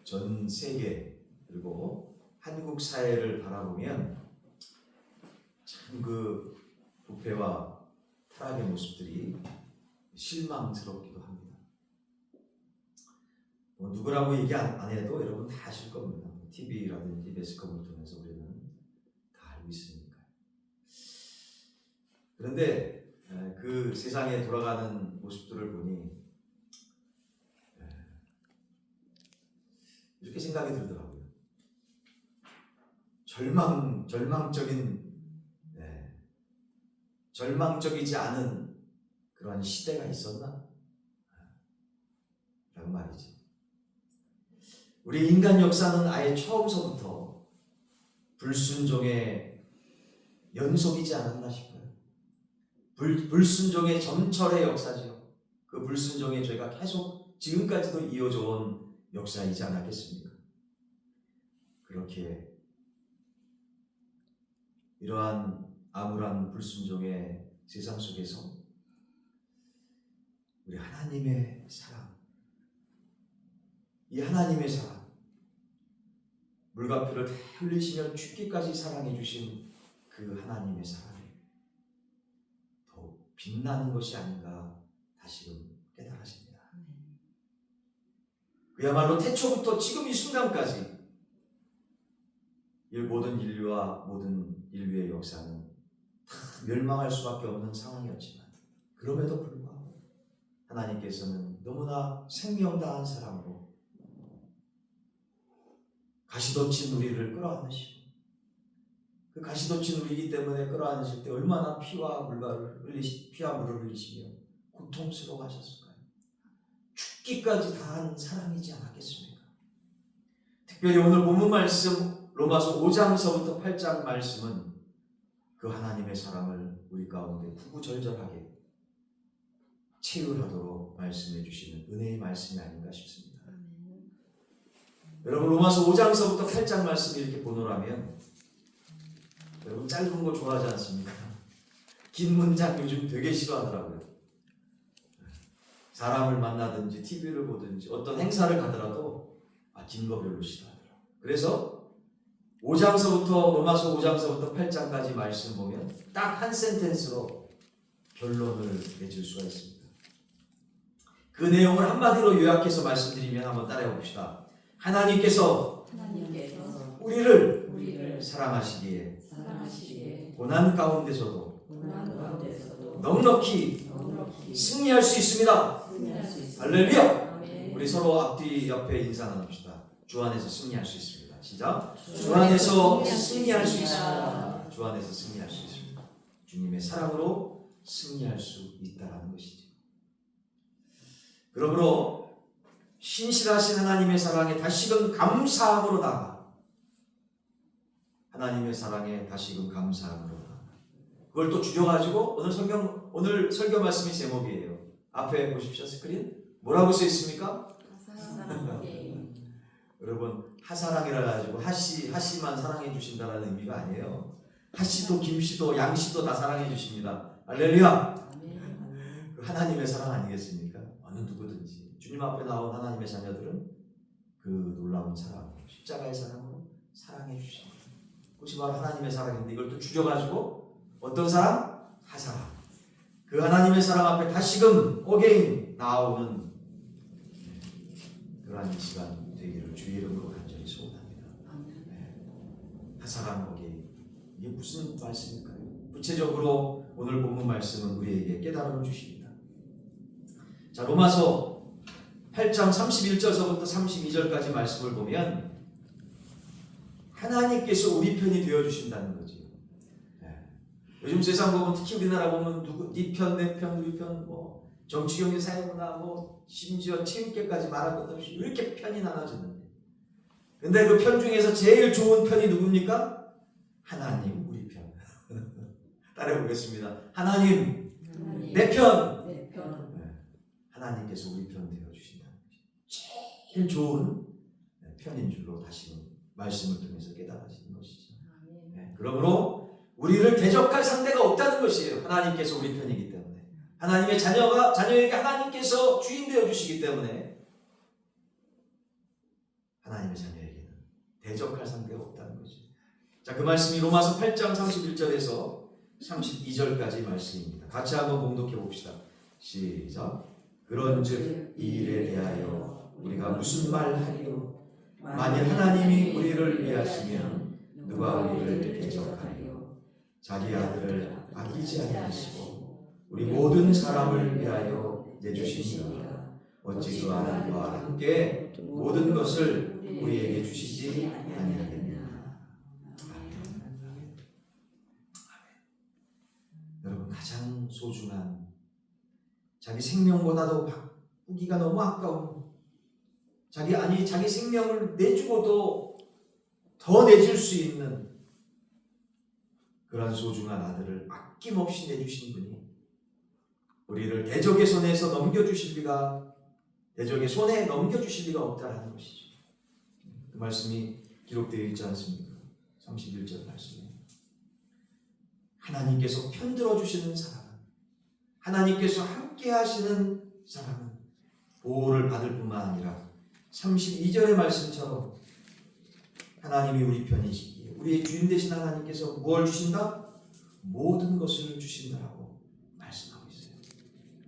전 세계 그리고 한국 사회를 바라보면 참 그 부패와 타락의 모습들이 실망스럽기도 합니다. 누구라고 얘기 안 해도 여러분 다 아실 겁니다. TV라든지 매스컴을 통해서 우리는 다 알고 있으니까요. 그런데 그 세상에 돌아가는 모습들을 보니 이렇게 생각이 들더라고요. 절망적이지 않은 그런 시대가 있었나? 라는 말이지. 우리 인간 역사는 아예 처음서부터 불순종의 연속이지 않았나 싶어요. 불순종의 점철의 역사지요. 그 불순종의 죄가 계속 지금까지도 이어져 온 역사이지 않았겠습니까? 그렇게 이러한 암울한 불순종의 세상 속에서 우리 하나님의 사랑, 이 하나님의 사랑, 물과 피를 다 흘리시며 죽기까지 사랑해 주신 그 하나님의 사랑이 더 빛나는 것이 아닌가 다시금 깨달아집니다. 그야말로 태초부터 지금 이 순간까지 모든 인류와 모든 인류의 역사는 다 멸망할 수밖에 없는 상황이었지만 그럼에도 불구하고 하나님께서는 너무나 생명다한 사랑으로 가시돋친 우리를 끌어안으시고 그 가시돋친 우리이기 때문에 끌어안으실 때 얼마나 피와 물을 흘리시며 고통스러워하셨을까요? 죽기까지 다한 사랑이지 않았겠습니까? 특별히 오늘 본문 말씀 로마서 5장서부터 8장 말씀은 그 하나님의 사랑을 우리 가운데 구구절절하게 체휼하도록 말씀해 주시는 은혜의 말씀이 아닌가 싶습니다. 여러분 로마서 5장서부터 8장 말씀을 이렇게 보노라면 여러분 짧은 거 좋아하지 않습니까? 긴 문장 요즘 되게 싫어하더라고요. 사람을 만나든지 TV를 보든지 어떤 행사를 가더라도 긴 거 별로 싫어하더라고요. 그래서 로마서 5장서부터 8장까지 말씀 보면 딱 한 센텐스로 결론을 내줄 수가 있습니다. 그 내용을 한마디로 요약해서 말씀드리면 한번 따라해 봅시다. 하나님께서 우리를 사랑하시기에 고난 가운데서도 넉넉히 승리할 수 있습니다. 할렐루야! 우리 서로 앞뒤 옆에 인사 나눕시다. 주 안에서 승리할 수 있습니다. 시작. 주 안에서 승리할 수 있습니다. 주 안에서 승리할 수 있습니다. 주님의 사랑으로 승리할 수 있다는 것이죠. 그러므로 신실하신 하나님의 사랑에 다시금 감사함으로 나아가 하나님의 사랑에 다시금 감사함으로 나아가 그걸 또 줄여가지고 오늘 설교 말씀이 제목이에요. 앞에 보십시오. 스크린 뭐라고 써 있습니까? 여러분 하사랑이라 가지고 하씨만 사랑해 주신다라는 의미가 아니에요. 하씨도 김씨도 양씨도 다 사랑해 주십니다. 할렐루야. 그 하나님의 사랑 아니겠습니까? 어느 누구든지 주님 앞에 나온 하나님의 자녀들은 그 놀라운 사랑, 십자가의 사랑으로 사랑해 주십니다. 그것이 바로 하나님의 사랑인데 이걸 또 줄여가지고 어떤 사랑? 하사랑. 그 하나님의 사랑 앞에 다시금 어게인 나오는 그러한 시간 되기를 주의 이름으로 간절히 소원합니다. 하사랑 어게인 이게 무슨 말씀일까요? 구체적으로 오늘 본문 말씀은 우리에게 깨달음을 주십니다. 자, 로마서 8장 31절서부터 32절까지 말씀을 보면 하나님께서 우리 편이 되어주신다는 거지. 요즘 세상 보면 특히 우리나라 보면 네 편, 내 편, 우리 편, 정치, 경제, 사회문화, 심지어 체육계까지 말할 것도 없이 이렇게 편이 나눠지는데 근데 그 편 중에서 제일 좋은 편이 누굽니까? 하나님, 우리 편. 따라해 보겠습니다. 하나님, 내 편. 하나님께서 우리 편 되어주신다는 것이 제일 좋은 편인 줄로 다시 말씀을 통해서 깨달아지는 것이죠. 그러므로 우리를 대적할 상대가 없다는 것이에요. 하나님께서 우리 편이기 때문에. 하나님의 자녀에게 하나님께서 주인 되어주시기 때문에 하나님의 자녀에게는 대적할 상대가 없다는 거죠. 자, 그 말씀이 로마서 8장 31절에서 32절까지 말씀입니다. 같이 한번 봉독해 봅시다. 시작. 그런즉 이 일에 대하여 우리가 무슨 말 하리요? 만일 하나님이 우리를 위하시면 누가 우리를 대적하리요? 자기 아들을 아끼지 아니하시고 우리 모든 사람을 위하여 내주시니가 어찌 그 아들과 함께 모든 것을 우리에게 주시지 아니하겠느냐. 아멘. 여러분, 가장 소중한, 자기 생명보다도 바꾸기가 너무 아까운, 자기 생명을 내주고도 더 내줄 수 있는 그러한 소중한 아들을 아낌없이 내주신 분이 우리를 대적의 손에서 넘겨주실 리가, 대적의 손에 넘겨주실 리가 없다라는 것이죠. 그 말씀이 기록되어 있지 않습니까? 31절 말씀에 하나님께서 편들어 주시는 사람은, 하나님께서 함께 하시는 사람은 보호를 받을 뿐만 아니라 32절의 말씀처럼 하나님이 우리 편이시기에 우리의 주인 되신 하나님께서 무엇을 주신다? 모든 것을 주신다라고 말씀하고 있어요.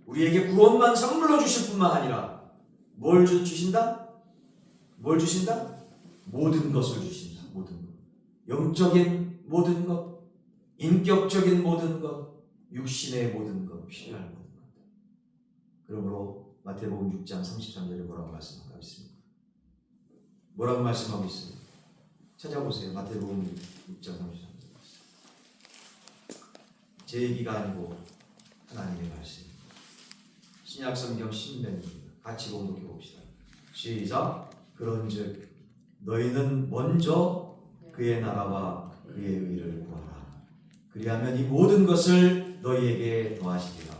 우리에게 구원만 선물로 주실 뿐만 아니라 뭘 주신다? 뭘 주신다? 모든 것을 주신다. 모든 것. 영적인 모든 것, 인격적인 모든 것, 육신의 모든 것, 필요한 모든 것. 그러므로 마태복음 6장 33절에 뭐라고 말씀하고 있습니까? 뭐라고 말씀하고 있어요? 찾아보세요. 마태복음 6장 33절. 제 얘기가 아니고 하나님의 말씀입니다. 신약성경 신명입니다. 같이 공독해 봅시다. 시작. 그런즉 너희는 먼저 그의 나라와 그의 의를 구하라. 그리하면 이 모든 것을 너희에게 더하시리라.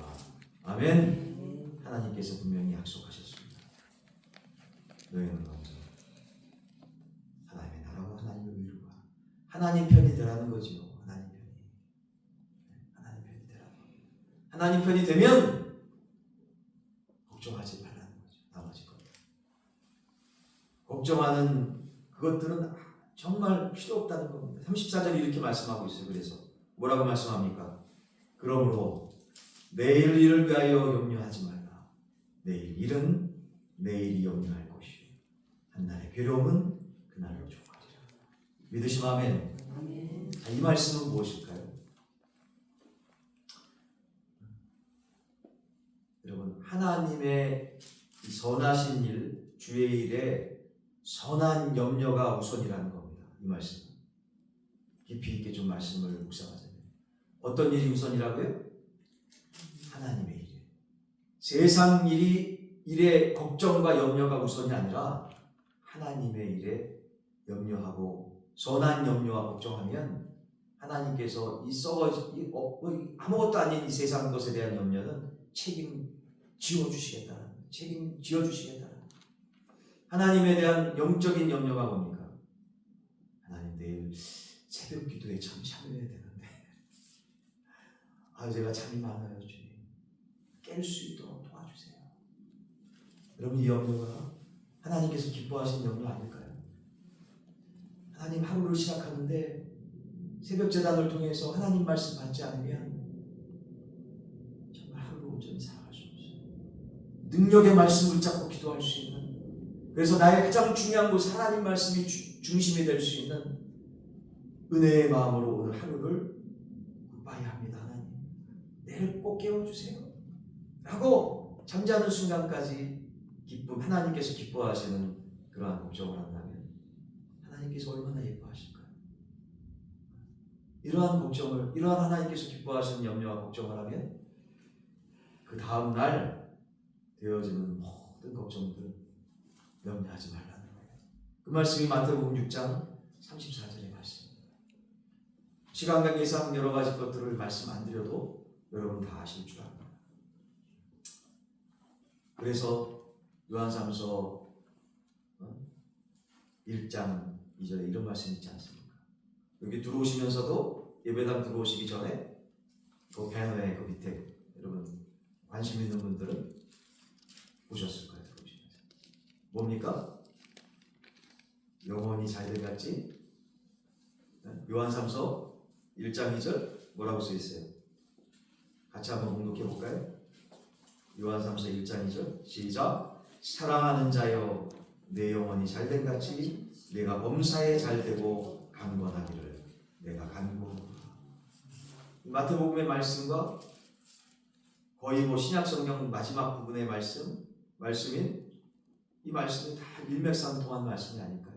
아멘. 하나님께서 분명히 약속하셨습니다. 너희는 먼저 하나님의 나라와 하나님의 의를 구하라. 하나님 편이 되라는 거죠. 하나님 편이. 하나님 편이 되라는 거죠. 하나님 편이 되면 걱정하지 말라는 거죠. 나머지 것. 걱정하는 그것들은 정말 필요 없다는 겁니다. 34절이 이렇게 말씀하고 있어요. 그래서 뭐라고 말씀합니까? 그러므로 내일 일을 위하여 염려하지 말라. 내일 일은 내일이 염려할 것이요 한날의 괴로움은 그날로 족하리라. 믿으시면 아멘. 자, 이 말씀은 무엇일까요? 여러분, 하나님의 이 선하신 일, 주의 일에 선한 염려가 우선이라는 겁니다. 이 말씀 깊이 있게 좀 말씀을 묵상하자면 어떤 일이 우선이라고요? 하나님의 일. 세상 일에 걱정과 염려가 우선이 아니라 하나님의 일에 염려하고 선한 염려와 걱정하면 하나님께서 아무것도 아닌 이 세상 것에 대한 염려는 책임지어 주시겠다는 하나님에 대한 영적인 염려가 뭡니까? 하나님, 내일 새벽 기도에 참 참여해야 되는데 제가 잠이 많아요. 주님, 깰 수 있도록 도와주세요. 여러분, 이 염려가 하나님께서 기뻐하시는 염려 아닐까요? 하나님, 하루를 시작하는데 새벽 제단을 통해서 하나님 말씀 받지 않으면 정말 하루를 온전히 살아갈 수 없어요. 능력의 말씀을 잡고 기도할 수 있는, 그래서 나의 가장 중요한 곳 하나님 말씀이 중심이 될 수 있는 은혜의 마음으로 오늘 하루를 굿바이 합니다. 하나님, 내일 꼭 깨워주세요 라고 잠자는 순간까지 하나님께서 기뻐하시는 그러한 걱정을 한다면 하나님께서 얼마나 예뻐하실까요? 이러한 하나님께서 기뻐하시는 염려와 걱정을 하면 그 다음 날 되어지는 모든 걱정들 염려하지 말라는 거예요. 그 말씀이 마태복음 6장 34절의 말씀입니다. 시간 관계상 여러 가지 것들을 말씀 안 드려도 여러분 다 아실 줄 압니다. 그래서 요한삼서 1장 2절에 이런 말씀 있지 않습니까? 여기 들어오시면서도 예배당 들어오시기 전에 그 배너에 그 밑에 여러분 관심 있는 분들은 보셨을 거예요. 뭡니까? 영혼이 잘된 같이. 요한삼서 1장 2절 뭐라고 써 있어요? 같이 한번 공독해 볼까요? 요한삼서 1장 2절 시작. 사랑하는 자여 내 영혼이 잘된 같이 내가 범사에 잘되고 강건하기를 내가 간구하노라. 마태복음의 말씀과 거의 신약성경 마지막 부분의 말씀인 이 말씀이 다 일맥상통한 말씀이 아닐까요?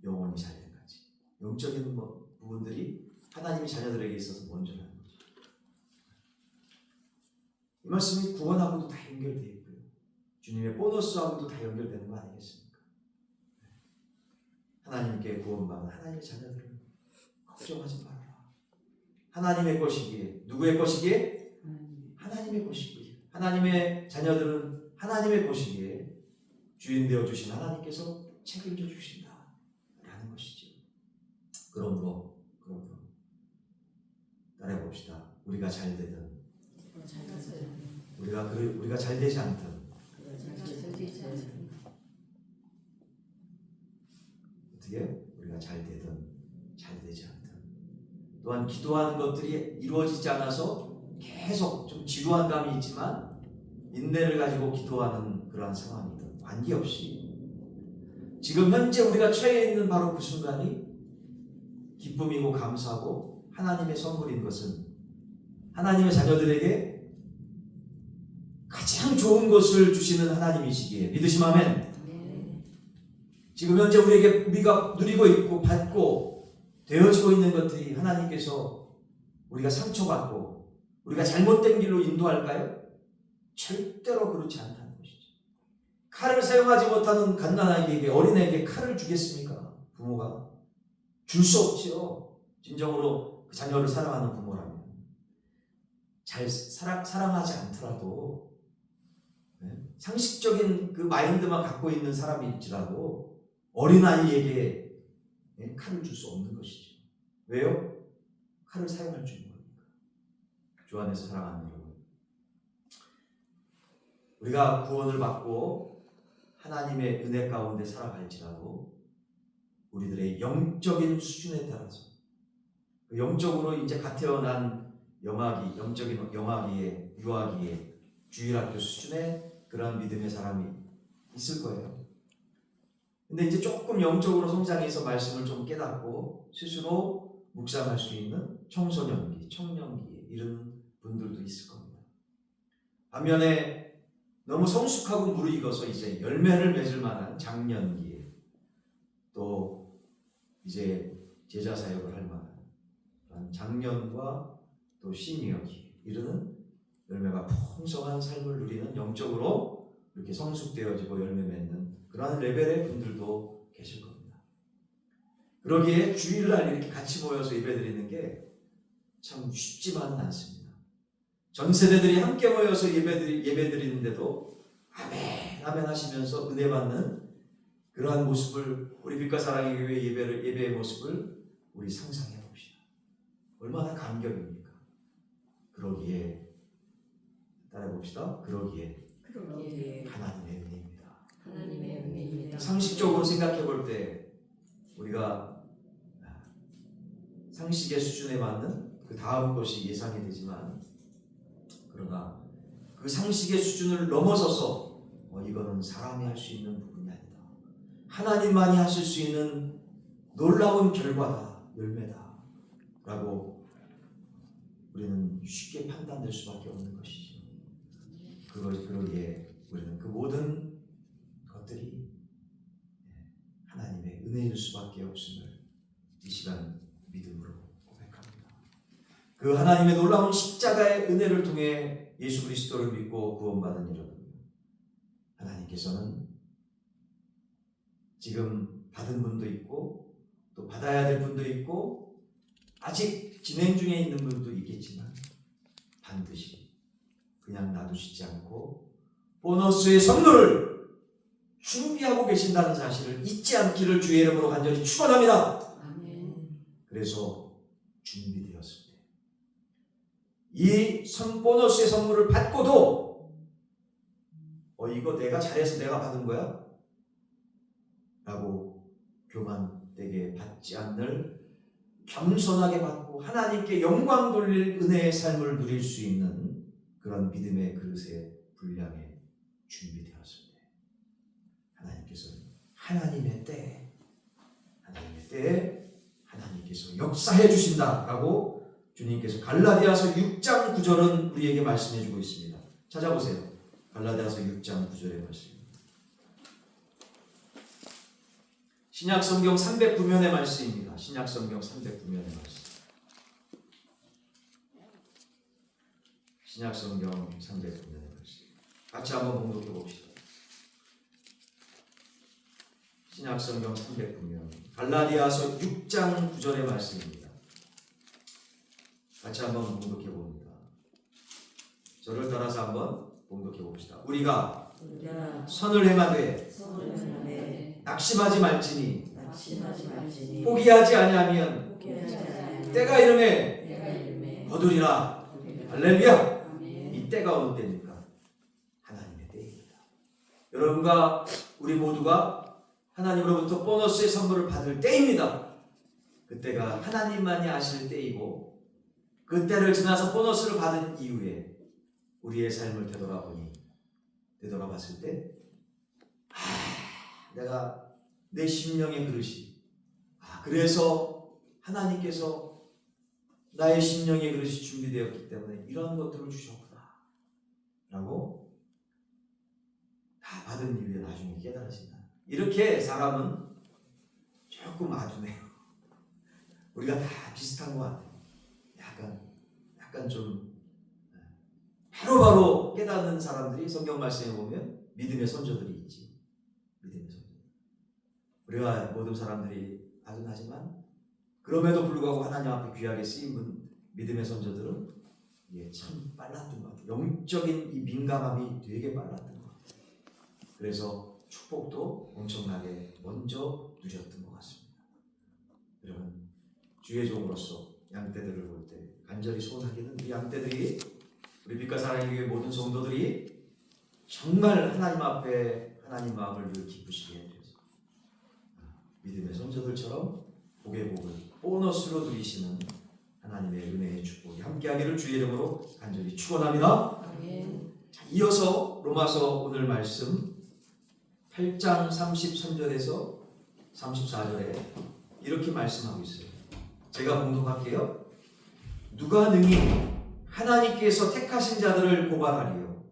영혼이 잘된 같이 영적인 부분들이 하나님의 자녀들에게 있어서 먼저라는 거죠. 이 말씀이 구원하고도 다 연결되어 있고요. 주님의 보너스하고도 다 연결되는 거 아니겠습니까? 하나님께 구원받은 하나님의 자녀들은 걱정하지 말아라. 하나님의 것이기에. 누구의 것이기에? 하나님의 것이기에. 하나님의 자녀들은 하나님의 것이기에 주인 되어주신 하나님께서 책임져 주신다 라는 것이죠. 그러므로 따라해봅시다. 우리가 잘 되든 우리가 잘 되지 않든 어떻게 우리가 잘 되든 잘 되지 않든 또한 기도하는 것들이 이루어지지 않아서 계속 좀 지루한 감이 있지만 인내를 가지고 기도하는 그러한 상황이든 관계없이 지금 현재 우리가 처해 있는 바로 그 순간이 기쁨이고 감사하고 하나님의 선물인 것은 하나님의 자녀들에게 가장 좋은 것을 주시는 하나님이시기에 믿으시면 아멘. 지금 현재 우리가 누리고 있고 받고 되어지고 있는 것들이 하나님께서 우리가 상처받고 우리가 잘못된 길로 인도할까요? 절대로 그렇지 않다는 것이죠. 칼을 사용하지 못하는 갓난아기에게 어린애에게 칼을 주겠습니까? 부모가 줄 수 없지요. 진정으로 그 자녀를 사랑하는 부모라면 잘 사랑하지 않더라도 상식적인 그 마인드만 갖고 있는 사람일지라도 어린아이에게 칼을 줄 수 없는 것이죠. 왜요? 칼을 사용할 줄 모르니까. 주 안에서 사랑하는 여러분, 우리가 구원을 받고 하나님의 은혜 가운데 살아갈지라도 우리들의 영적인 수준에 따라서 영적으로 이제 갓 태어난 영적인 영아기에 유아기에 주일학교 수준의 그런 믿음의 사람이 있을 거예요. 근데 이제 조금 영적으로 성장해서 말씀을 좀 깨닫고 스스로 묵상할 수 있는 청소년기, 청년기에 이런 분들도 있을 겁니다. 반면에 너무 성숙하고 무르익어서 이제 열매를 맺을 만한 장년기에 또 이제 제자 사역을 할 만한 장년과 또 시니어기에 이르는 열매가 풍성한 삶을 누리는 영적으로 이렇게 성숙되어지고 열매 맺는 그러한 레벨의 분들도 계실 겁니다. 그러기에 주일날 이렇게 같이 모여서 예배드리는 게 참 쉽지만은 않습니다. 전 세대들이 함께 모여서 예배드리는데도 아멘 아멘 하시면서 은혜 받는 그러한 모습을 우리 빛과 사랑의 교회 예배의 모습을 우리 상상해 봅시다. 얼마나 감격입니까? 그러기에 따라해봅시다. 그러기에 하나님의 은혜입니다. 상식적으로 생각해 볼 때 우리가 상식의 수준에 맞는 그 다음 것이 예상이 되지만 그러나 그 상식의 수준을 넘어서서 이거는 사람이 할 수 있는 부분이 아니다. 하나님만이 하실 수 있는 놀라운 결과다, 열매다 라고 우리는 쉽게 판단될 수밖에 없는 것이죠. 그러기에 우리는 그 모든 것들이 하나님의 은혜일 수밖에 없음을 이 시간 믿음으로 고백합니다. 그 하나님의 놀라운 십자가의 은혜를 통해 예수 그리스도를 믿고 구원받은 여러분, 하나님께서는 지금 받은 분도 있고 또 받아야 될 분도 있고 아직 진행 중에 있는 분도 있겠지만 반드시 그냥 놔두시지 않고 보너스의 선물을 준비하고 계신다는 사실을 잊지 않기를 주의 이름으로 간절히 축원합니다. 아멘. 그래서 준비되었을 때 이 보너스의 선물을 받고도 이거 내가 잘해서 내가 받은 거야? 라고 교만되게 받지 않는 겸손하게 받고 하나님께 영광 돌릴 은혜의 삶을 누릴 수 있는 그런 믿음의 그릇의 분량에 준비되었습니다. 하나님께서는 하나님의 때에 하나님께서 역사해 주신다라고 주님께서 갈라디아서 6장 9절은 우리에게 말씀해 주고 있습니다. 찾아보세요. 갈라디아서 6장 9절의 말씀입니다. 신약성경 309면의 말씀입니다. 신약성경 309면의 말씀. 신약성경 309면의 말씀. 같이 한번 공독해 봅시다. 신약성경 309면 갈라디아서 6장 9절의 말씀입니다. 같이 한번 공독해 봅니다. 저를 따라서 한번 공독해 봅시다. 우리가 선을 행하되 낙심하지 말지니 포기하지 아니하면 때가 이르매 거두리라. 할렐루야. 이 때가 어느 때입니까? 하나님의 때입니다. 여러분과 우리 모두가 하나님으로부터 보너스의 선물을 받을 때입니다. 그때가 하나님만이 아실 때이고 그 때를 지나서 보너스를 받은 이후에 우리의 삶을 되돌아봤을 때 내가 내 심령의 그릇이 그래서 하나님께서 나의 심령의 그릇이 준비되었기 때문에 이런 것들을 주셨구나 라고 다 받은 이후에 나중에 깨달으신다. 이렇게 사람은 조금 아두네요. 우리가 다 비슷한 것 같아요. 약간 좀 바로바로 깨닫는 사람들이 성경 말씀에 보면 믿음의 선조들이 있지. 믿음의 선조. 우리가 모든 사람들이 아둔하지만 그럼에도 불구하고 하나님 앞에 귀하게 쓰인 분 믿음의 선조들은 참 빨랐던 것 같아요. 영적인 이 민감함이 되게 빨랐던 것 같아요. 그래서 축복도 엄청나게 먼저 누렸던 것 같습니다. 여러분 주의 종으로서 양떼들을 볼 때 간절히 소원하기는 우리 양떼들이 우리 빛과 사랑의 교회 모든 성도들이 정말 하나님 앞에 하나님 마음을 늘 기쁘시게 해주셔서 믿음의 선조들처럼 복의 복을 보너스로 누리시는 하나님의 은혜의 축복이 함께하기를 주의 이름으로 간절히 축원합니다. 자, 이어서 로마서 오늘 말씀 8장 33절에서 34절에 이렇게 말씀하고 있어요. 제가 봉독할게요. 누가 능히 하나님께서 택하신 자들을 고발하리요.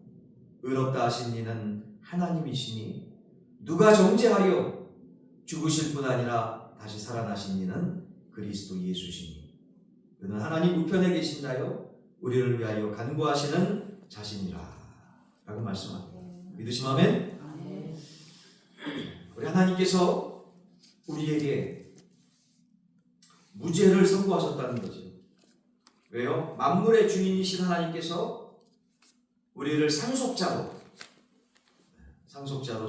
의롭다 하신 이는 하나님이시니 누가 정죄하리요. 죽으실 뿐 아니라 다시 살아나신 이는 그리스도 예수시니 그는 하나님 우편에 계신 자요 우리를 위하여 간구하시는 자신이라 라고 말씀합니다. 믿으시면 아멘? 우리 하나님께서 우리에게 무죄를 선고하셨다는 거죠. 왜요? 만물의 주인이신 하나님께서 우리를 상속자로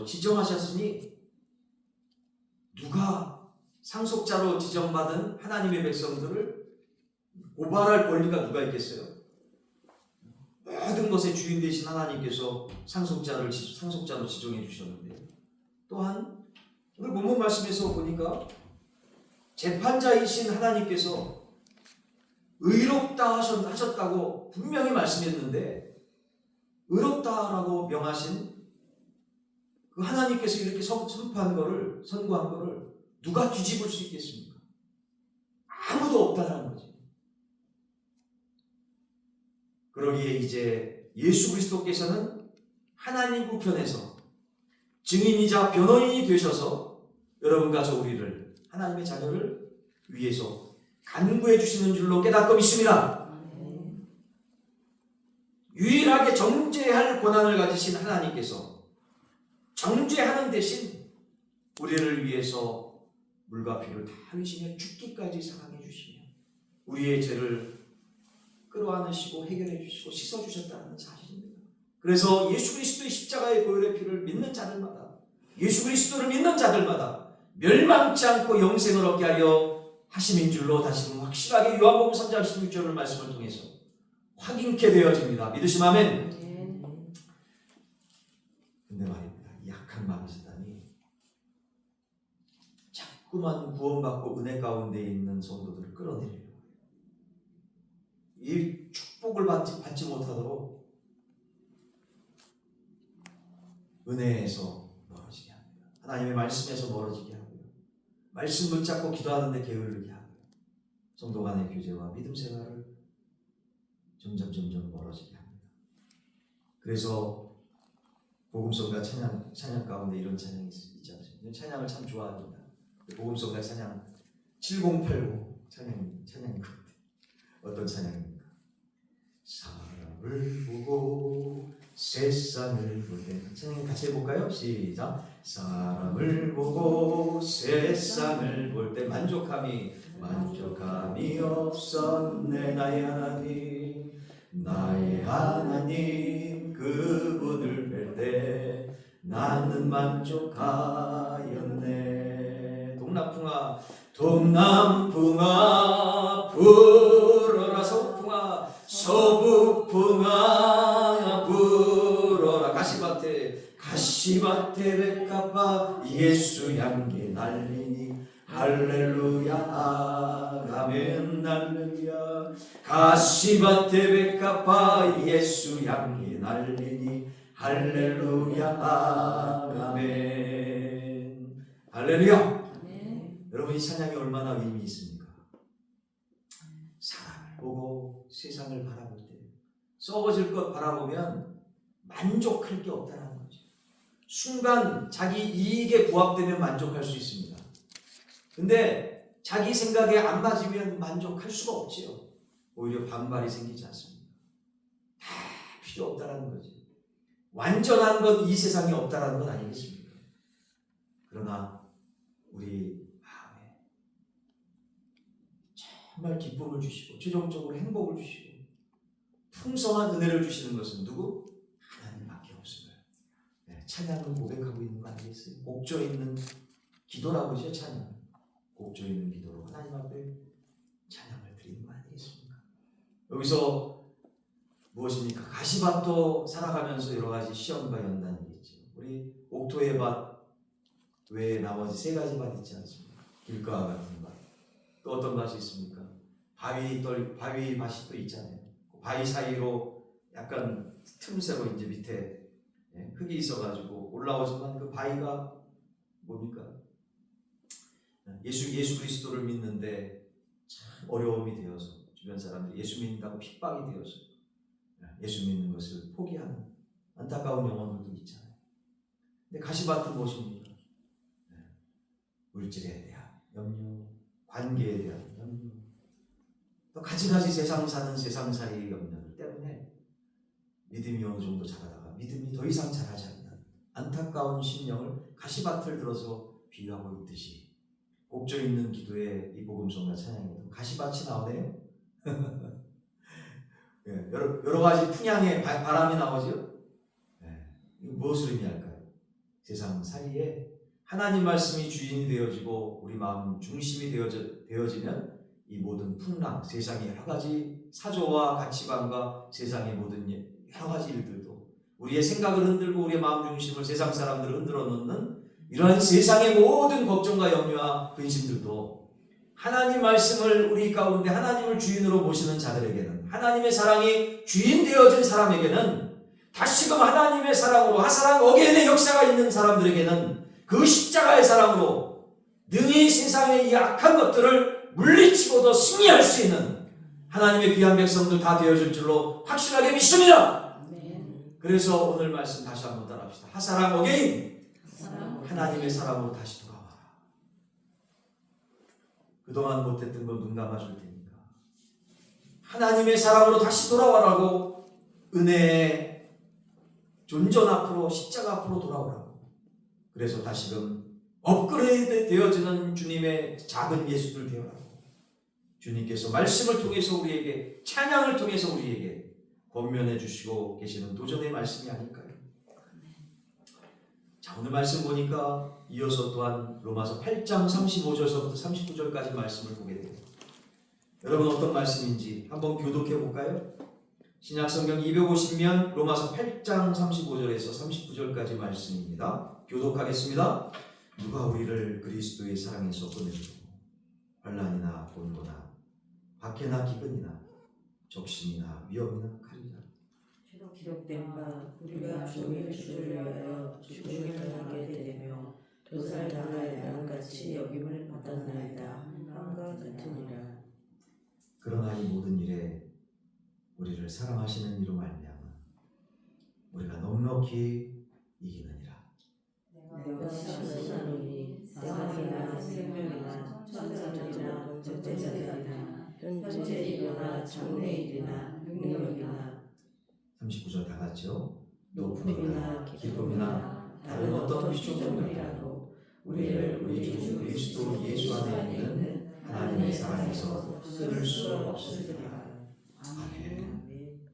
지정하셨으니 누가 상속자로 지정받은 하나님의 백성들을 고발할 권리가 누가 있겠어요? 모든 것의 주인 되신 하나님께서 상속자로 지정해 주셨는데 또한 오늘 본문 말씀에서 보니까 재판자이신 하나님께서 의롭다 하셨다고 분명히 말씀했는데 의롭다라고 명하신 그 하나님께서 이렇게 선고한 거를 누가 뒤집을 수 있겠습니까? 아무도 없다는 거지. 그러기에 이제 예수 그리스도께서는 하나님 우편에서 증인이자 변호인이 되셔서 여러분과 저 우리를 하나님의 자녀를 위해서 간구해 주시는 줄로 깨닫고 믿습니다. 유일하게 정죄할 권한을 가지신 하나님께서 정죄하는 대신 우리를 위해서 물과 피를 다 흘리시며 죽기까지 사랑해 주시며 우리의 죄를 끌어안으시고 해결해 주시고 씻어 주셨다는 사실입니다. 그래서 예수 그리스도의 십자가의 보혈의 피를 믿는 자들마다 예수 그리스도를 믿는 자들마다 멸망치 않고 영생을 얻게 하려 하심인 줄로 다시금 확실하게 요한복음 3장 16절의 말씀을 통해서 확인케 되어집니다. 믿으시면 아멘. 근데 말입니다. 이 약한 마귀 사단이 자꾸 자꾸만 구원받고 은혜 가운데 있는 성도들을 끌어내려요. 이 축복을 받지 못하도록 은혜에서 멀어지게 합니다. 하나님의 말씀에서 멀어지게 하고요. 말씀 붙잡고 기도하는데 게으르게 하고요. 성도 간의 교제와 믿음 생활을 점점 멀어지게 합니다. 그래서 복음성가 찬양 가운데 이런 찬양이 있지 않습니까? 찬양을 참 좋아합니다. 복음성가 찬양 7080 찬양인 것 같아요. 어떤 찬양입니까? 사람을 보고 세상을 볼 때 찬양 같이 해볼까요? 시작. 사람을 보고 세상을 볼 때 만족함이 없었네. 나의 하나님 그분을 뵐 때 나는 만족하였네. 동남풍아 불어라. 서북풍아 불어라. 가시밭에 백합화 예수 향기 날리니 할렐루야 아멘. 할렐루야. 가시밭에 백합화 예수 향기 날리니 할렐루야 아멘. 할렐루야. 여러분, 이 찬양이 얼마나 의미 있습니까? 사람을 보고 세상을 바라볼 때 썩어질 것 바라보면 만족할 게 없다는 거죠. 순간 자기 이익에 부합되면 만족할 수 있습니다. 근데 자기 생각에 안 맞으면 만족할 수가 없지요. 오히려 반발이 생기지 않습니다. 다 필요 없다는 거지. 완전한 건 이 세상에 없다는 건 아니겠습니까? 그러나 우리 마음에 정말 기쁨을 주시고 최종적으로 행복을 주시고 풍성한 은혜를 주시는 것은 누구? 하나님밖에 없어요. 찬양은 고백하고 있는 거 아니겠어요? 곡조 있는 기도라고 하죠. 찬양. 곡조 있는 기도로 하나님 앞에 찬양을 드리는 거 아니겠습니까? 여기서 무엇입니까? 가시밭도 살아가면서 여러 가지 시험과 연단이 있죠. 우리 옥토의 밭 외에 나머지 3가지 밭 있지 않습니까? 길가와 같은 밭. 또 어떤 밭이 있습니까? 바위 밭이 또 있잖아요. 바위 사이로 약간 틈새로 이제 밑에 흙이 있어가지고 올라오지만 그 바위가 뭡니까? 예수 그리스도를 믿는데 참 어려움이 되어서 주변 사람들이 예수 믿는다고 핍박이 되어서 예수 믿는 것을 포기하는 안타까운 영혼들도 있잖아요. 근데 가시밭은 무엇입니까? 물질에 대한 염려, 관계에 대한 염려, 또 가지가지 세상 사는 세상살이의 염려들 때문에 믿음이 어느 정도 자라다가 믿음이 더 이상 자라지 않는 안타까운 심령을 가시밭을 들어서 비유하고 있듯이 곡조 있는 기도에 이 복음성과 찬양에도 가시밭이 나오네요. 여러 가지 풍향의 바람이 나오죠. 이거 무엇을 의미할까요? 세상 사이에 하나님 말씀이 주인이 되어지고 우리 마음 중심이 되어지면 이 모든 풍랑, 세상의 여러 가지 사조와 가치관과 세상의 모든 여러 가지 일들도 우리의 생각을 흔들고 우리의 마음 중심을 세상 사람들을 흔들어 놓는 이러한 세상의 모든 걱정과 염려와 근심들도 하나님 말씀을 우리 가운데 하나님을 주인으로 모시는 자들에게는, 하나님의 사랑이 주인 되어진 사람에게는, 다시금 하나님의 사랑으로 하사랑 어게인의 역사가 있는 사람들에게는 그 십자가의 사랑으로 능히 세상의 이 악한 것들을 물리치고도 승리할 수 있는 하나님의 귀한 백성들 다 되어질 줄로 확실하게 믿습니다. 그래서 오늘 말씀 다시 한번 따라합시다. 하사랑 어게인, 하나님의 사랑으로 다시 돌아와라. 그동안 못했던 걸 눈 감아줄 테니까 하나님의 사랑으로 다시 돌아와라고, 은혜의 존전 앞으로 십자가 앞으로 돌아오라고. 그래서 다시금 업그레이드 되어지는 주님의 작은 예수들 되어라고. 주님께서 말씀을 통해서 우리에게, 찬양을 통해서 우리에게 권면해 주시고 계시는 도전의 말씀이 아닐까요? 자, 오늘 말씀 보니까 이어서 또한 로마서 8장 35절서부터 39절까지 말씀을 보게 됩니다. 여러분 어떤 말씀인지 한번 교독해 볼까요? 신약성경 250면 로마서 8장 35절에서 39절까지 말씀입니다. 교독하겠습니다. 누가 우리를 그리스도의 사랑에서 꺼내주고 환난이나 곤고나 박해나 기근이나 적신이나 위험이나 칼이나 기록된 바 우리가 종일 주를 위하여 죽음을 당하게 되며 도살당할 양같이 여김을 받았나이다. 함과 같으니라. 그러나 이 모든 일에 우리를 사랑하시는 이로 말미암아 우리가 넉넉히 이기느니라. 내가 시원하노니 사망이나 생명이나 천사들이나 권세자들이나 현재 일이나 장래일이나 능력이나 39절 다 같이요. 높음이나 기쁨이나 다른 어떤 피조물이라도 우리를 우리 주 그리스도 예수 안에 있는 하나님의 사랑에서 끊을 수 없으리라. 아멘.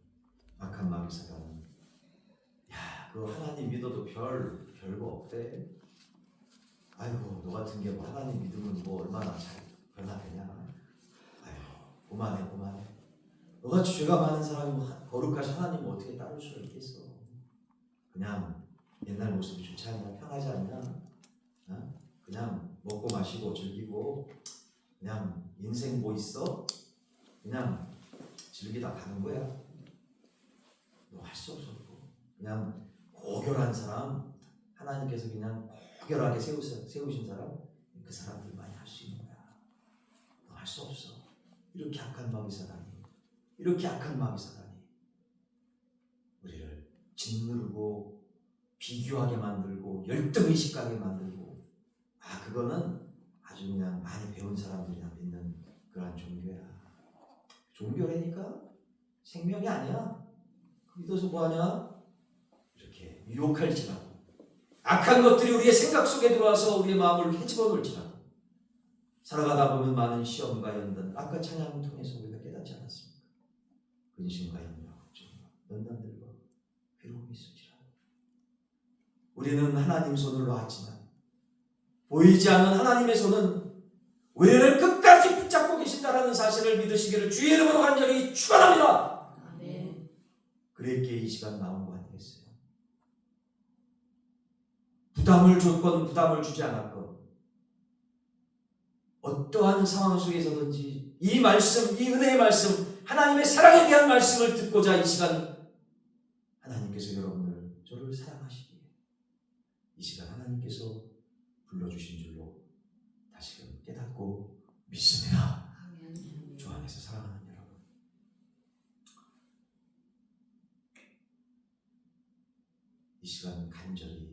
악한 마귀 사단은 그 하나님 믿어도 별거 없대. 아이고 너 같은 게 뭐 하나님 믿으면 뭐 얼마나 잘 변화되냐. 아이고 그만해. 너같이 죄가 많은 사람이 뭐 거룩하신 하나님을 어떻게 따를 수가 있겠어. 그냥 옛날 모습이 좋지 않냐, 편하지 않냐. 그냥 먹고 마시고 즐기고 그냥 인생 뭐 있어? 그냥 즐기다 가는 거야. 너 할 수 없어. 그냥 고결한 사람, 하나님께서 그냥 고결하게 세우신 사람, 그 사람들만이 할 수 있는 거야. 너 할 수 없어. 이렇게 악한 마귀 사단이 우리를 짓누르고 비교하게 만들고 열등의식 가게 만들고 그거는 아주 그냥 많이 배운 사람들이나 믿는 그러한 종교야. 종교라니까 생명이 아니야. 믿어서 뭐하냐? 이렇게 유혹할지라도 악한 것들이 우리의 생각 속에 들어와서 우리의 마음을 헤집어 놓을지라도 살아가다 보면 많은 시험과 연단, 아까 찬양을 통해서 우리가 깨닫지 않았습니까? 근심과 염려, 걱정과 연단들과 괴로움이 있을지라도 우리는 하나님 손을 놓았지만 보이지 않는 하나님의 손은 우리를 끝까지 붙잡고 계신다라는 사실을 믿으시기를 주의 이름으로 간절히 축원합니다. 아멘. 그랬기에 이 시간 나온 거 아니겠어요? 부담을 줬건 부담을 주지 않았건 어떠한 상황 속에서든지 이 말씀, 이 은혜의 말씀, 하나님의 사랑에 대한 말씀을 듣고자 이 시간 하나님께서 여러분을 저를 사랑하시기에 이 시간 하나님께서 불러주신 줄로 다시금 깨닫고 믿습니다. 주 안에서 사랑하는 여러분, 이 시간 간절히